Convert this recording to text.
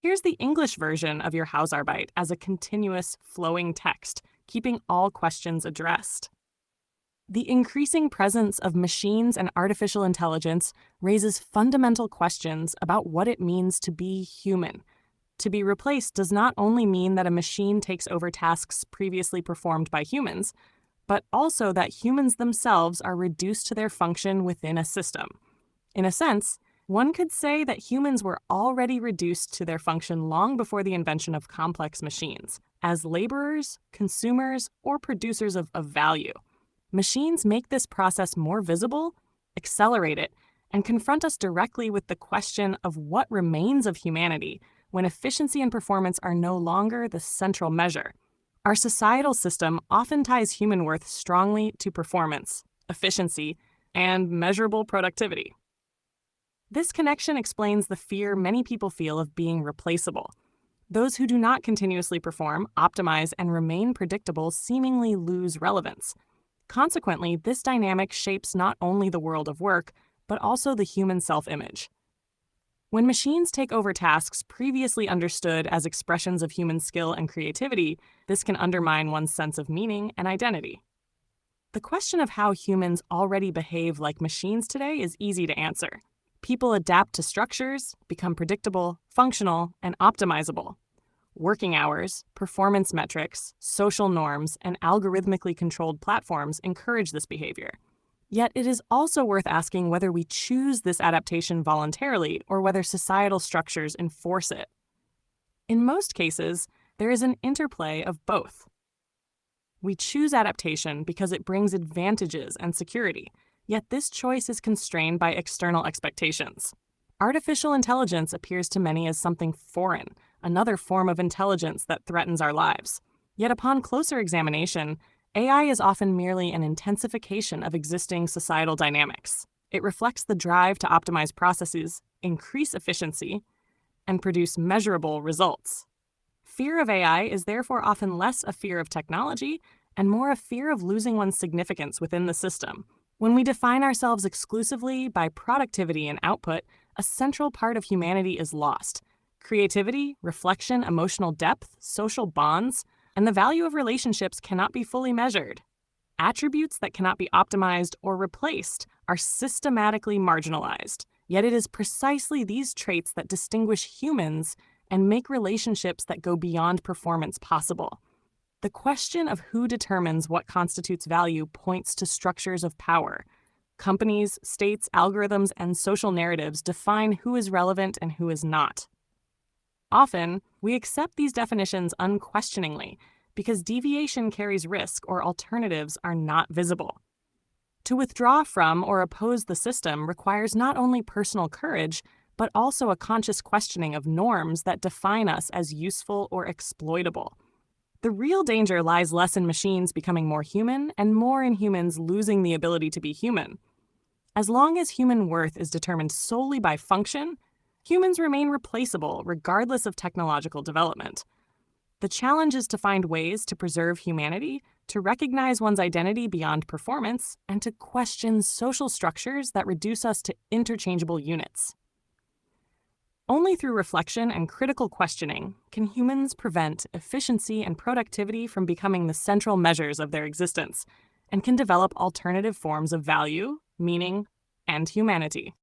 Here's the English version of your Hausarbeit as a continuous, flowing text, keeping all questions addressed. The increasing presence of machines and artificial intelligence raises fundamental questions about what it means to be human. To be replaced does not only mean that a machine takes over tasks previously performed by humans, but also that humans themselves are reduced to their function within a system. In a sense, one could say that humans were already reduced to their function long before the invention of complex machines, as laborers, consumers, or producers of value. Machines make this process more visible, accelerate it, and confront us directly with the question of what remains of humanity when efficiency and performance are no longer the central measure. Our societal system often ties human worth strongly to performance, efficiency, and measurable productivity. This connection explains the fear many people feel of being replaceable. Those who do not continuously perform, optimize, and remain predictable seemingly lose relevance. Consequently, this dynamic shapes not only the world of work, but also the human self-image. When machines take over tasks previously understood as expressions of human skill and creativity, this can undermine one's sense of meaning and identity. The question of how humans already behave like machines today is easy to answer. People adapt to structures, become predictable, functional, and optimizable. Working hours, performance metrics, social norms, and algorithmically controlled platforms encourage this behavior. Yet it is also worth asking whether we choose this adaptation voluntarily or whether societal structures enforce it. In most cases, there is an interplay of both. We choose adaptation because it brings advantages and security, yet this choice is constrained by external expectations. Artificial intelligence appears to many as something foreign, another form of intelligence that threatens our lives. Yet upon closer examination, AI is often merely an intensification of existing societal dynamics. It reflects the drive to optimize processes, increase efficiency, and produce measurable results. Fear of AI is therefore often less a fear of technology and more a fear of losing one's significance within the system. When we define ourselves exclusively by productivity and output, a central part of humanity is lost. Creativity, reflection, emotional depth, social bonds, and the value of relationships cannot be fully measured. Attributes that cannot be optimized or replaced are systematically marginalized. Yet it is precisely these traits that distinguish humans and make relationships that go beyond performance possible. The question of who determines what constitutes value points to structures of power. Companies, states, algorithms, and social narratives define who is relevant and who is not. Often, we accept these definitions unquestioningly because deviation carries risk or alternatives are not visible. To withdraw from or oppose the system requires not only personal courage, but also a conscious questioning of norms that define us as useful or exploitable. The real danger lies less in machines becoming more human and more in humans losing the ability to be human. As long as human worth is determined solely by function, humans remain replaceable regardless of technological development. The challenge is to find ways to preserve humanity, to recognize one's identity beyond performance, and to question social structures that reduce us to interchangeable units. Only through reflection and critical questioning can humans prevent efficiency and productivity from becoming the central measures of their existence, and can develop alternative forms of value, meaning, and humanity.